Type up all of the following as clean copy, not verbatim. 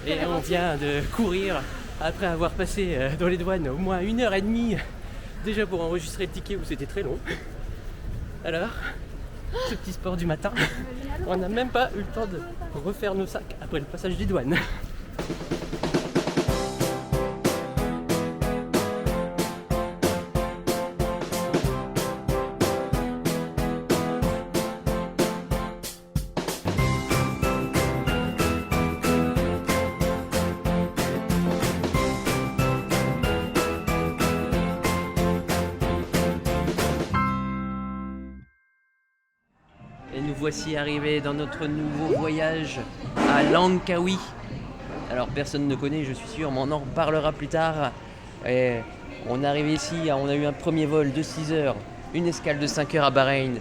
Et on vient de courir après avoir passé dans les douanes au moins 1h30 déjà pour enregistrer le ticket où c'était très long. Alors, ce petit sport du matin, on n'a même pas eu le temps de refaire nos sacs après le passage des douanes. Et nous voici arrivés dans notre nouveau voyage à Langkawi. Alors personne ne connaît, je suis sûr, mais on en reparlera plus tard. Et on est arrivé ici, on a eu un premier vol de 6 heures, une escale de 5 heures à Bahreïn,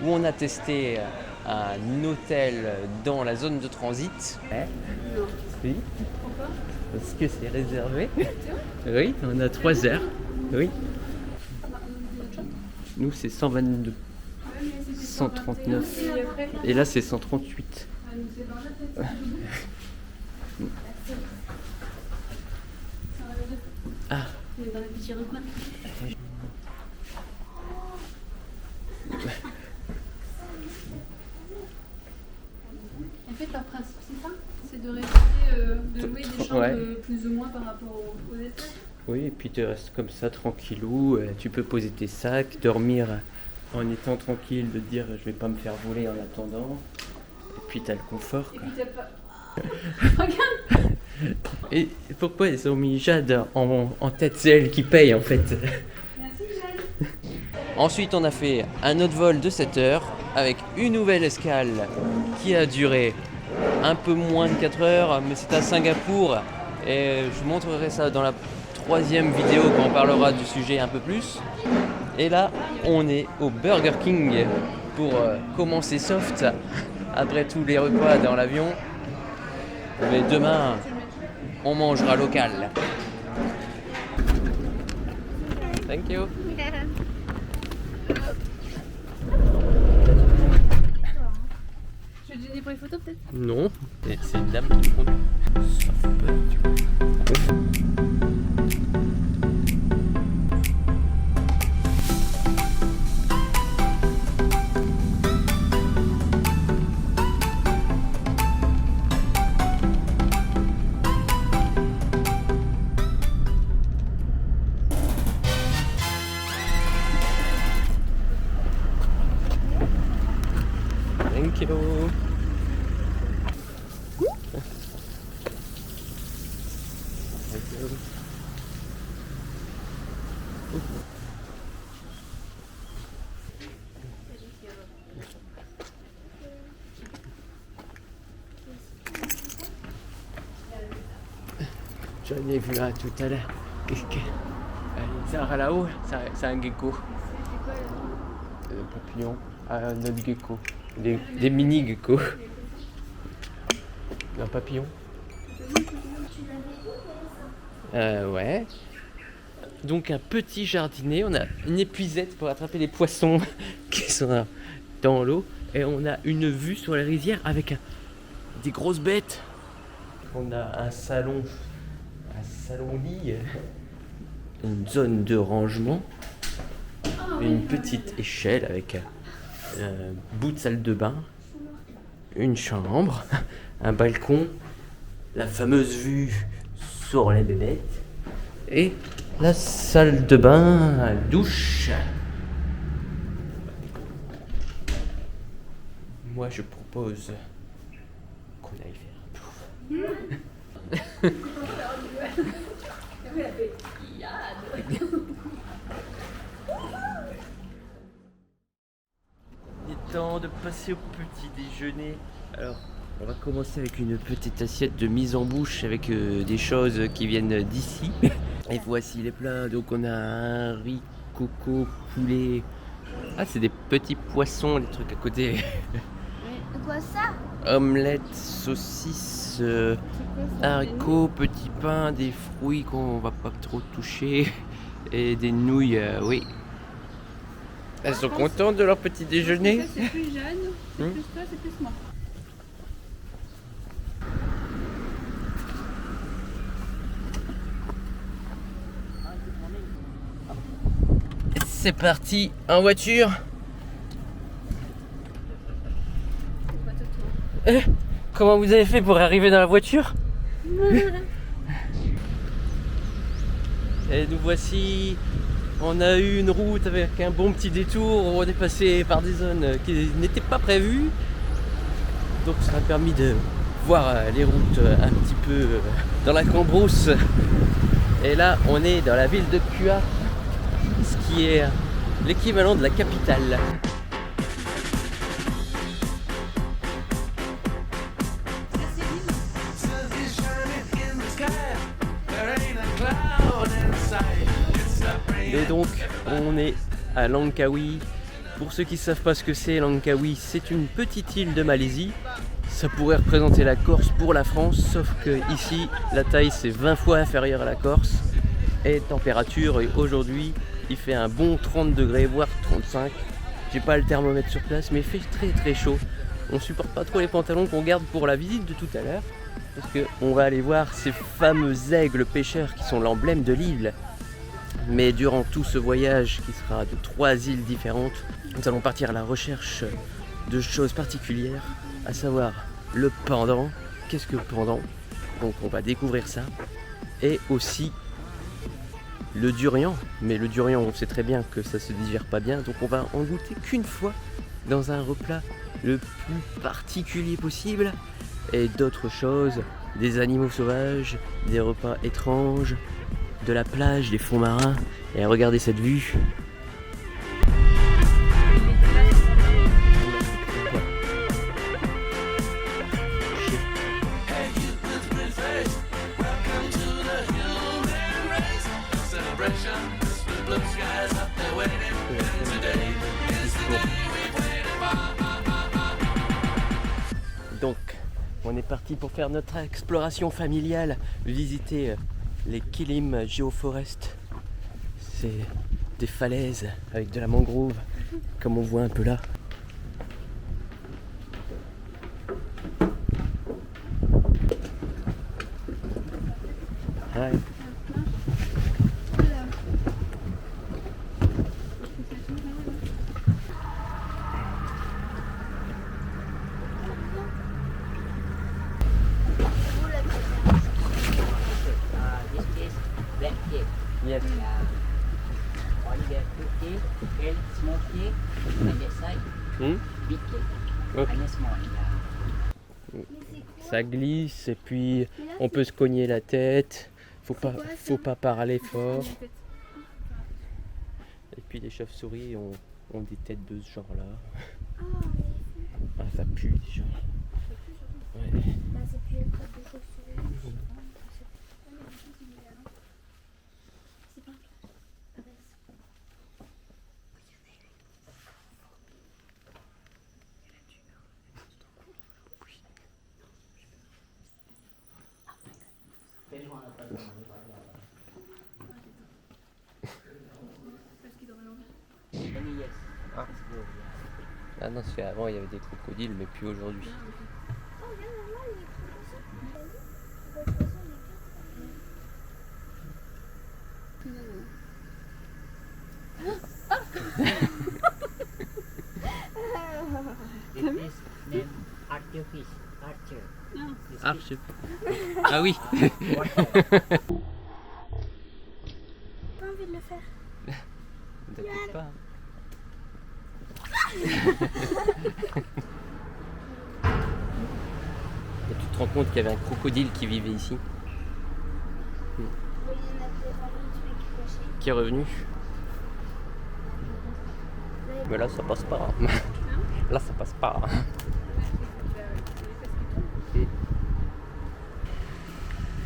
où on a testé un hôtel dans la zone de transit. Non. Oui. Pourquoi? Parce que c'est réservé. Oui, on a 3 heures. Oui. Nous c'est 122. 139. Et là c'est 138. Ah. Il est dans le petit recoin. En fait, leur principe, c'est ça? C'est de rester, de louer des chambres Ouais. plus ou moins par rapport aux étages. Oui, et puis tu restes comme ça tranquillou, tu peux poser tes sacs, dormir en étant tranquille, de te dire je vais pas me faire voler en attendant. Et puis t'as le confort. Et Quoi. puis t'as pas. Regarde! Et pourquoi ils ont mis Jade en tête? C'est elle qui paye en fait. Merci, Jade! Ensuite on a fait un autre vol de 7 heures avec une nouvelle escale qui a duré un peu moins de 4 heures, mais c'est à Singapour. Et je vous montrerai ça dans la 3e vidéo quand on parlera du sujet un peu plus. Et là, on est au Burger King pour commencer soft après tous les repas dans l'avion. Mais demain, on mangera local. Thank you. Je vais te gêner pour les photos peut-être? Non, c'est une dame qui conduit. Thank you. J'en ai vu un tout à l'heure. Qu'est-ce que... Ça là-haut, c'est un gecko. Papillon, un autre gecko. Des mini geckos. Un papillon. Ouais. Donc un petit jardinet, on a une épuisette pour attraper les poissons qui sont dans l'eau. Et on a une vue sur la rizière avec des grosses bêtes. On a un salon lit, une zone de rangement, une petite échelle avec un bout de salle de bain, une chambre, un balcon, la fameuse vue sur les bébêtes et la salle de bain, douche. Moi je propose qu'on aille faire un tour. Il est temps de passer au petit déjeuner. Alors, on va commencer avec une petite assiette de mise en bouche avec des choses qui viennent d'ici. Et voici les plats. Donc on a un riz, coco, poulet. Ah, c'est des petits poissons, les trucs à côté. Mais quoi ça? Omelette, saucisse, haricots, petit pain, des fruits qu'on va pas trop toucher et des nouilles, oui. Elles sont contentes de leur petit déjeuner. Ça, c'est plus Jeanne, c'est plus toi, c'est plus moi. c'est parti en voiture. Comment vous avez fait pour arriver dans la voiture? Et nous voici. On a eu une route avec un bon petit détour. On est passé par des zones qui n'étaient pas prévues. Donc ça a permis de voir les routes un petit peu dans la cambrousse. Et là, on est dans la ville de Kuat, ce qui est l'équivalent de la capitale. Et donc, on est à Langkawi. Pour ceux qui ne savent pas ce que c'est, Langkawi, c'est une petite île de Malaisie. Ça pourrait représenter la Corse pour la France, sauf que ici, la taille c'est 20 fois inférieure à la Corse. Et température, et aujourd'hui, il fait un bon 30 degrés, voire 35. J'ai pas le thermomètre sur place, mais il fait très très chaud. On supporte pas trop les pantalons qu'on garde pour la visite de tout à l'heure, parce qu'on va aller voir ces fameux aigles pêcheurs qui sont l'emblème de l'île. Mais durant tout ce voyage, qui sera de 3 îles différentes, nous allons partir à la recherche de choses particulières, à savoir le pendant. Qu'est-ce que le pendant? Donc on va découvrir ça. Et aussi le durian. Mais le durian, on sait très bien que ça se digère pas bien, donc on va en goûter qu'une fois dans un repas le plus particulier possible. Et d'autres choses, des animaux sauvages, des repas étranges, de la plage, des fonds marins. Et regardez cette vue. Donc, on est parti pour faire notre exploration familiale, visiter les Kilim Geoforest. C'est des falaises avec de la mangrove, comme on voit un peu là. Ouais. Yes. Only there 2 cake, and small cake, and that side, big cake, Ok. and a small. Ça glisse et puis on peut se cogner la tête. Faut pas parler fort. Et puis les chauves-souris ont des têtes de ce genre-là. Ah, ça pue déjà. Ouais. Ah non, c'est avant il y avait des crocodiles, mais plus aujourd'hui. This is named Archer fish. Archer. Ah, je sais pas. Ah oui. Pas envie de le faire. Ne t'inquiète pas. Et tu te rends compte qu'il y avait un crocodile qui vivait ici, qui est revenu. Mais là ça passe pas. Là ça passe pas.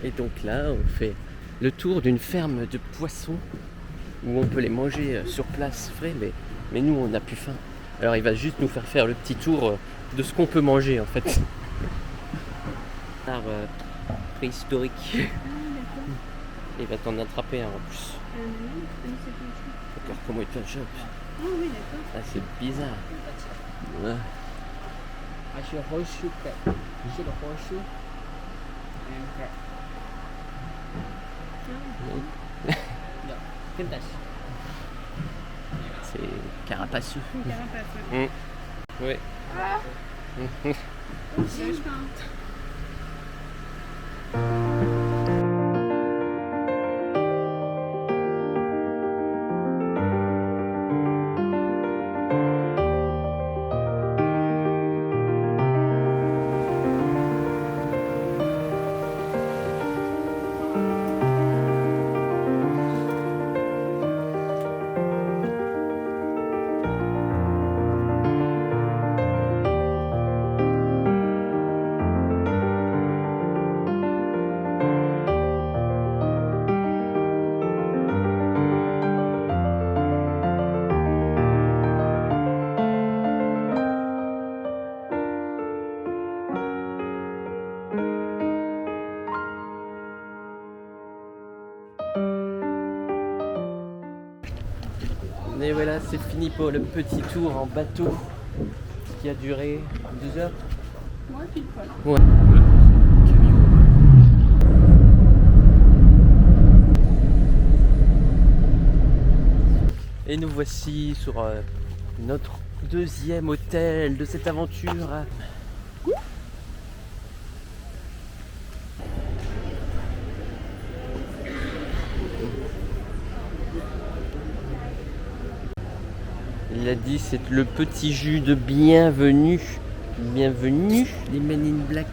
Et donc là on fait le tour d'une ferme de poissons où on peut les manger sur place frais, mais nous on n'a plus faim. Alors il va juste nous faire le petit tour de ce qu'on peut manger en fait. Art préhistorique. Il va t'en attraper un en plus. D'accord, comment il te chope? Ah oui, d'accord. Ah c'est bizarre. Ouais. I should horseshoe crab. You see the horseshoe? And crab. Yeah. Kentas. C'est carapaceux. Une carapace, ouais. Ouais. C'est vachement. Et voilà, c'est fini pour le petit tour en bateau qui a duré 2 heures. Ouais, pile poil. Ouais. Et nous voici sur notre deuxième hôtel de cette aventure. Il a dit c'est le petit jus de bienvenue. Bienvenue les Men in Black.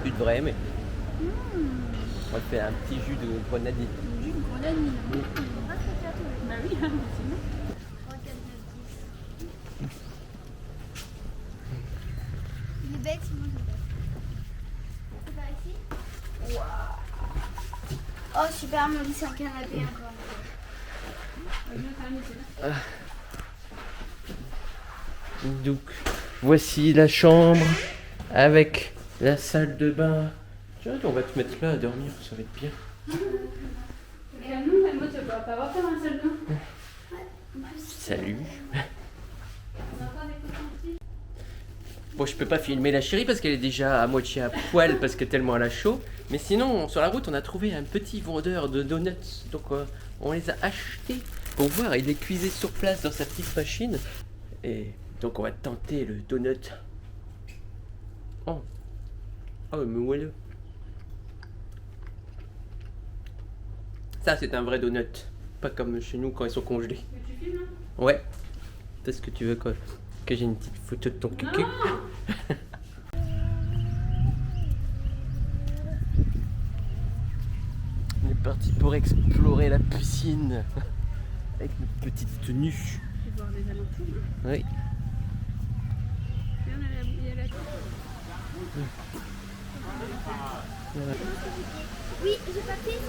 Plus de vrai mais on va faire un petit jus de grenadine. Jus de grenadine. Bah oui, sinon. Il est bête, sinon je bête. C'est par ici? Waouh! Oh super, mon lit c'est un canapé encore. Donc voici la chambre avec la salle de bain. Tiens, on va te mettre là à dormir, ça va être bien. Non, moi tu vas pas avoir faire un seul bain. Salut. On a pas des copains aussi. Bon, je peux pas filmer la chérie parce qu'elle est déjà à moitié à poil parce que tellement elle a chaud. Mais sinon, sur la route, on a trouvé un petit vendeur de donuts. Donc, on les a achetés pour voir. Il les cuisait sur place dans sa petite machine. Et donc, on va tenter le donut. Oh, oh, mais voilà. Ça, c'est un vrai donut. Pas comme chez nous quand ils sont congelés. Mais tu filmes là? Ouais. Qu'est-ce que tu veux quoi? Que j'ai une petite photo de ton cucu. On est parti pour explorer la piscine avec notre petite tenue. Je vais voir des alentours. Oui. Il y a la... Oui, j'ai pas fait.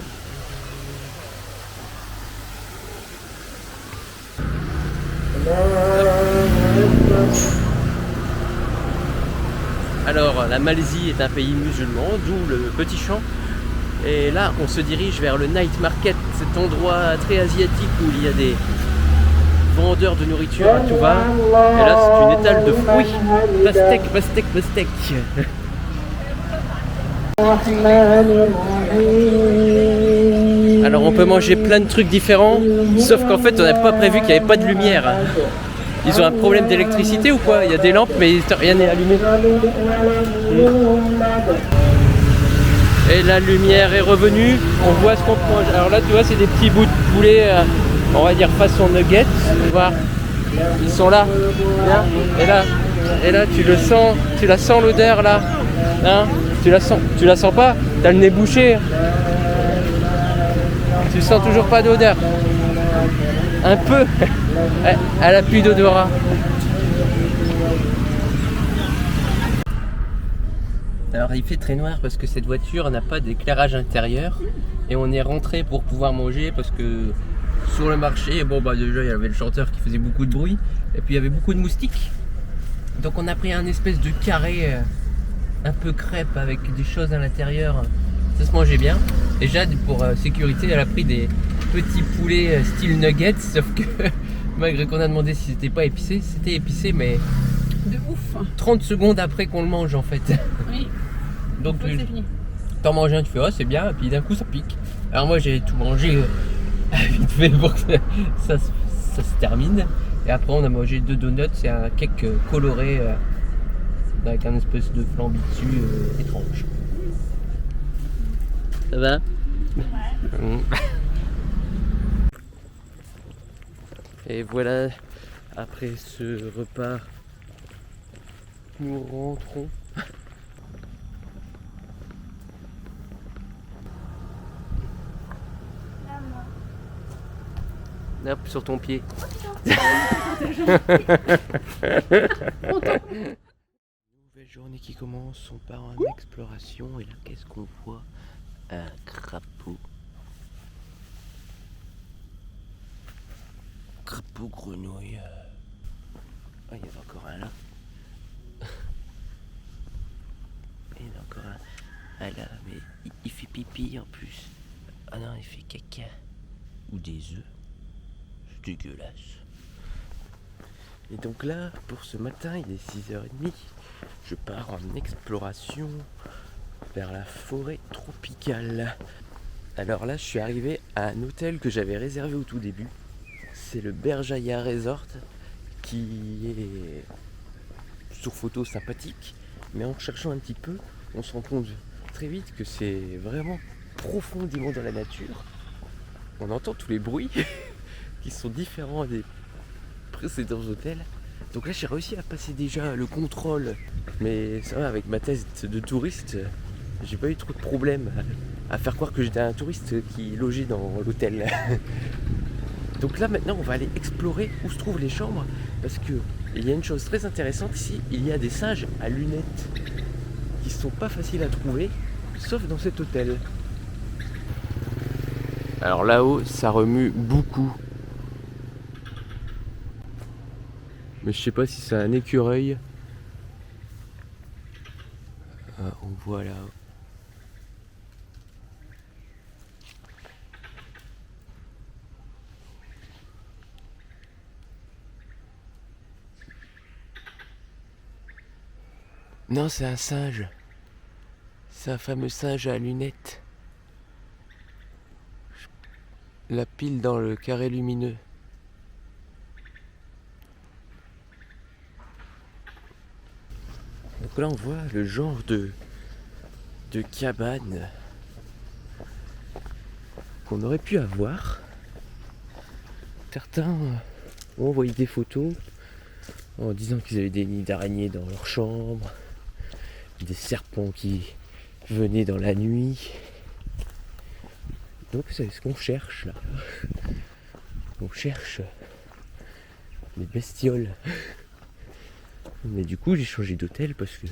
Alors, la Malaisie est un pays musulman, d'où le petit champ. Et là, on se dirige vers le night market, cet endroit très asiatique où il y a des vendeurs de nourriture à tout va. Et là, c'est une étale de fruits. Pastèque, pastèque, pastèque. Alors, on peut manger plein de trucs différents, sauf qu'en fait, on n'a pas prévu qu'il n'y avait pas de lumière. Ils ont un problème d'électricité ou quoi? Il y a des lampes, mais rien n'est allumé. Et la lumière est revenue, on voit ce qu'on mange. Alors là, tu vois, c'est des petits bouts de poulet, on va dire façon nuggets. Tu vas voir, ils sont là. Et là, tu le sens, tu la sens l'odeur là. Hein, tu la sens pas? T'as le nez bouché. Tu sens toujours pas d'odeur. Un peu. Elle a plus d'odorat. Alors il fait très noir parce que cette voiture n'a pas d'éclairage intérieur et on est rentré pour pouvoir manger parce que sur le marché, bon bah déjà il y avait le chanteur qui faisait beaucoup de bruit et puis il y avait beaucoup de moustiques. Donc on a pris un espèce de carré un peu crêpe avec des choses à l'intérieur. Ça se mangeait bien. Et Jade pour sécurité elle a pris des petits poulets style nuggets, sauf que malgré qu'on a demandé si c'était pas épicé, c'était épicé mais De ouf. 30 secondes après qu'on le mange en fait. Oui. Donc Une fois que c'est fini. t'en manges un, tu fais oh c'est bien, et puis d'un coup ça pique. Alors moi j'ai tout mangé vite fait pour que ça se termine. Et après on a mangé 2 donuts et un cake coloré avec un espèce de flambi dessus étrange. Ça va? Ouais. Et voilà, après ce repas, nous rentrons. Hop, sur ton pied. Nouvelle journée qui commence, on part en exploration et là qu'est-ce qu'on voit? Un crapaud. Crapaud grenouille. Ah, il y en a encore un là. Il y en a encore un. Ah là, mais il fait pipi en plus. Ah non, il fait caca. Ou des œufs. C'est dégueulasse. Et donc là, pour ce matin, il est 6h30. Je pars en exploration vers la forêt tropicale. Alors là, je suis arrivé à un hôtel que j'avais réservé au tout début. C'est le Berjaya Resort qui est sur photo sympathique. Mais en cherchant un petit peu, on se rend compte très vite que c'est vraiment profondément dans la nature. On entend tous les bruits qui sont différents des précédents hôtels. Donc là j'ai réussi à passer déjà le contrôle. Mais ça va, avec ma tête de touriste, j'ai pas eu trop de problèmes à faire croire que j'étais un touriste qui logeait dans l'hôtel. Donc là maintenant on va aller explorer où se trouvent les chambres. Parce que il y a une chose très intéressante ici, il y a des singes à lunettes qui sont pas faciles à trouver, sauf dans cet hôtel. Alors là-haut ça remue beaucoup. Mais je sais pas si c'est un écureuil. Ah, on voit là-haut. Non, c'est un singe. C'est un fameux singe à lunettes. La pile dans le carré lumineux. Donc là on voit le genre de cabane qu'on aurait pu avoir. Certains ont envoyé des photos en disant qu'ils avaient des nids d'araignées dans leur chambre, des serpents qui venaient dans la nuit. Donc c'est ce qu'on cherche là. On cherche des bestioles. Mais du coup j'ai changé d'hôtel parce que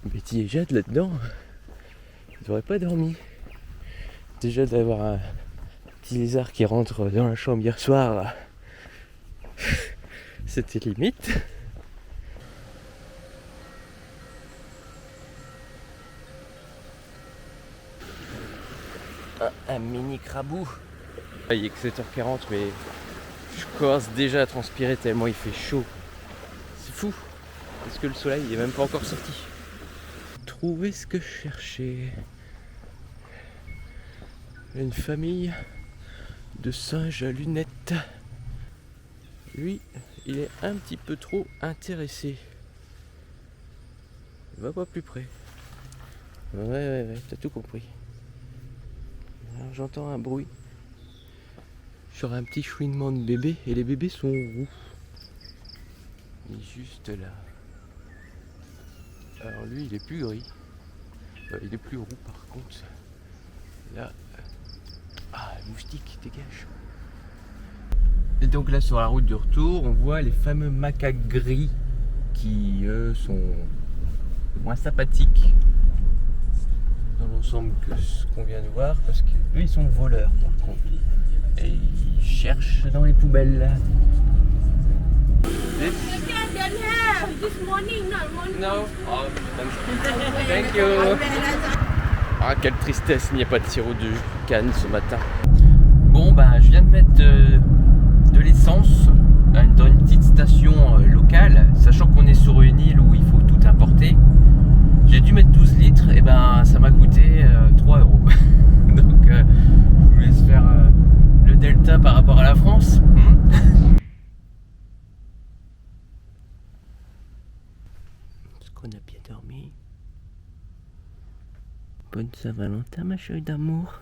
Betty et Jade là-dedans, ils n'auraient pas dormi. Déjà d'avoir un petit lézard qui rentre dans la chambre hier soir, c'était limite. Un mini crabou. Il est que 7h40 mais je commence déjà à transpirer tellement il fait chaud. C'est fou. Parce que le soleil n'est même pas encore sorti. Trouver ce que je cherchais. Une famille de singes à lunettes. Lui, il est un petit peu trop intéressé. Il va pas plus près. Ouais, t'as tout compris. Alors j'entends un bruit. Sur un petit chouinement de bébé et les bébés sont roux. Il est juste là. Alors lui il est plus gris. Il est plus roux par contre. Là. Ah, le moustique dégage. Et donc là sur la route du retour, on voit les fameux macaques gris qui eux sont moins sympathiques dans l'ensemble que ce qu'on vient de voir parce que eux ils sont voleurs par contre. Et ils cherchent dans les poubelles. No. Oh, thank you. Ah, quelle tristesse, il n'y a pas de sirop de canne ce matin. Bon, bah, je viens de mettre de l'essence dans une petite station locale, sachant qu'on est sur une île où il faut tout importer. J'ai dû mettre 12 litres, et ben ça m'a coûté 3 €. Donc je vous laisse faire le delta par rapport à la France. Est-ce qu'on a bien dormi? Bonne Saint-Valentin, ma chérie d'amour.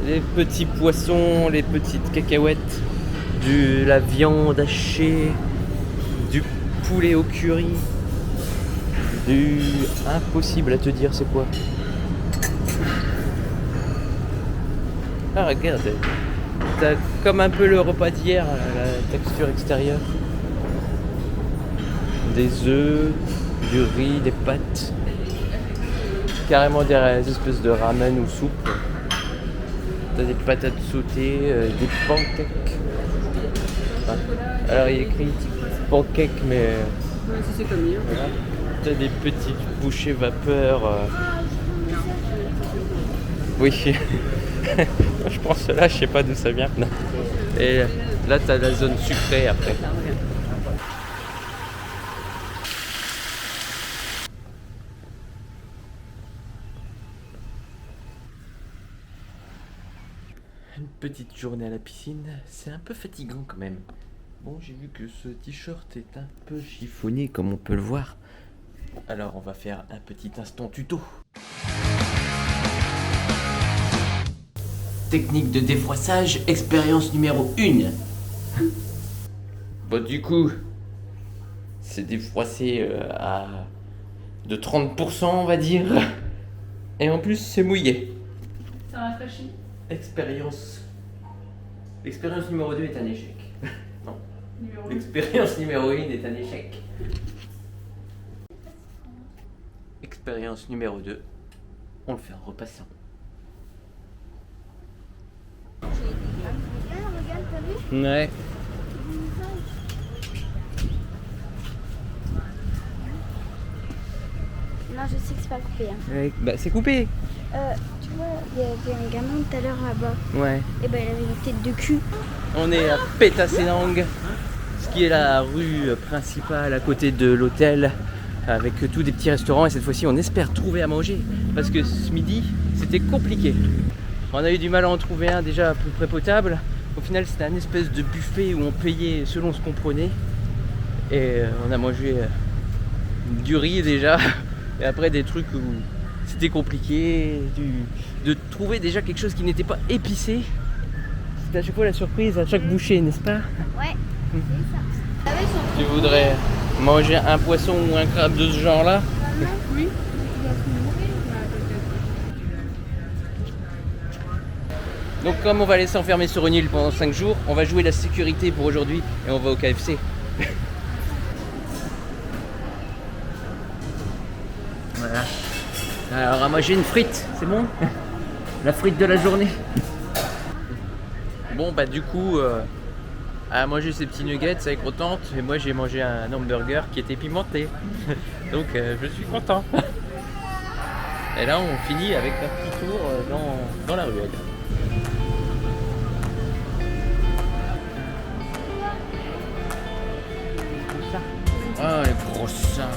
Les petits poissons, les petites cacahuètes, la viande hachée, du poulet au curry, du impossible à te dire c'est quoi. Ah regarde, t'as comme un peu le repas d'hier, la texture extérieure. Des œufs, du riz, des pâtes, carrément des espèces de ramen ou soupe. T'as des patates sautées, des pancakes. Enfin, alors il est écrit pancakes mais Ouais, si c'est comme hier. voilà. T'as des petites bouchées vapeur. Oui. Je pense là, je sais pas d'où ça vient. Non. Et là t'as la zone sucrée après. Une petite journée à la piscine, c'est un peu fatigant quand même. Bon, j'ai vu que ce t-shirt est un peu chiffonné comme on peut le voir. Alors on va faire un petit instant tuto. Technique de défroissage, expérience numéro 1. Bon du coup, c'est défroissé de 30% on va dire. Et en plus c'est mouillé. Ça rafraîchit. L'expérience numéro 2 est un échec. Non. Numéro 1. L'expérience numéro 1 est un échec. Expérience numéro 2, on le fait en repassant. Regarde, t'as vu? Ouais. Non, je sais que c'est pas coupé. Hein. Bah c'est coupé. Tu vois, il y avait un gamin tout à l'heure là-bas. Ouais. Et ben il avait une tête de cul. On est à Pétassénang, ce qui est la rue principale à côté de l'hôtel, avec tous des petits restaurants. Et cette fois-ci, on espère trouver à manger, parce que ce midi, c'était compliqué. On a eu du mal à en trouver un déjà à peu près potable. Au final, c'était un espèce de buffet où on payait selon ce qu'on prenait. Et on a mangé du riz déjà, et après des trucs où c'était compliqué de trouver déjà quelque chose qui n'était pas épicé. C'était à chaque fois la surprise à chaque bouchée, n'est-ce pas? Ouais, c'est ça. Tu voudrais manger un poisson ou un crabe de ce genre-là? Oui. Donc comme on va aller s'enfermer sur une île pendant 5 jours, on va jouer la sécurité pour aujourd'hui et on va au KFC. Voilà. Alors à manger une frite, c'est bon? La frite de la journée. Bon bah du coup, à manger ces petits nuggets avec contente, et moi j'ai mangé un hamburger qui était pimenté. Donc je suis content. Et là on finit avec un petit tour dans la ruelle. Ah les gros seins.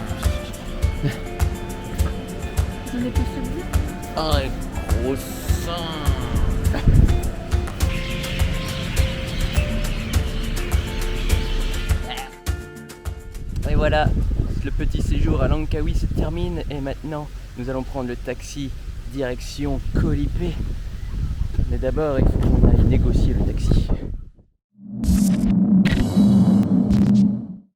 On est pas celui-là. Ah les gros seins. Et voilà, le petit séjour à Langkawi se termine et maintenant nous allons prendre le taxi direction Koh Lipe. Mais d'abord il faut qu'on aille négocier le taxi.